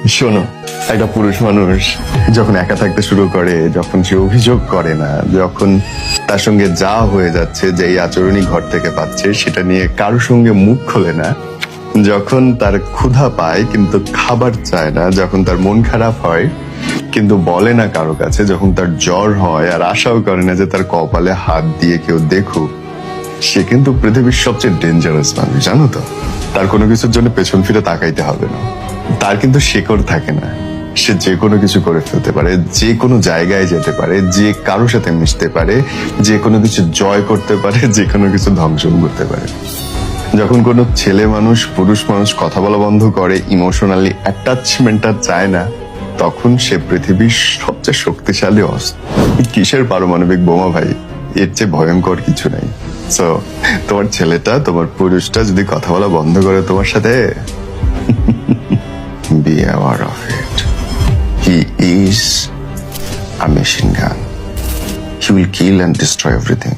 শোনো, একটা পুরুষ মানুষ যখন একা থাকতে শুরু করে, যখন সে অভিযোগ করে না, যখন তার সঙ্গে যা হয়ে যাচ্ছে, যে এই আচরণই ঘর থেকে পাচ্ছে সেটা নিয়ে কারোর সঙ্গে মুখ খোলে না, যখন তার ক্ষুধা পায় কিন্তু খাবার চায় না, যখন তার মন খারাপ হয় কিন্তু বলে না কারো কাছে, যখন তার জ্বর হয় আর আশাও করে না যে তার কপালে হাত দিয়ে কেউ দেখুক, সে কিন্তু পৃথিবীর সবচেয়ে ডেঞ্জারাস মানুষ, জানো তো? তার কোনো কিছুর জন্য পেছন ফিরে তাকাইতে হবে না। তার কিন্তু শেকড় থাকে না। সে যে কোনো কিছু করে ফেলতে পারে, যে কোনো জায়গায় যেতে পারে, যে কারোর সাথে মিশতে পারে, যে কোনো কিছু জয় করতে পারে, যে কোনো কিছু ধ্বংস করতে পারে। যখন কোনো ছেলে মানুষ, পুরুষ মানুষ কথা বলা বন্ধ করে, ইমোশনালি অ্যাটাচমেন্টটা চায় না, তখন সে পৃথিবীর সবচেয়ে শক্তিশালী অস্ত্র। কিসের পারমাণবিক বোমা ভাই, এর চেয়ে ভয়ঙ্কর কিছু নাই। সো তোমার ছেলেটা, তোমার পুরুষটা যদি কথা বলা বন্ধ করে তোমার সাথে, be aware of it. He is a machine gun. He will kill and destroy everything.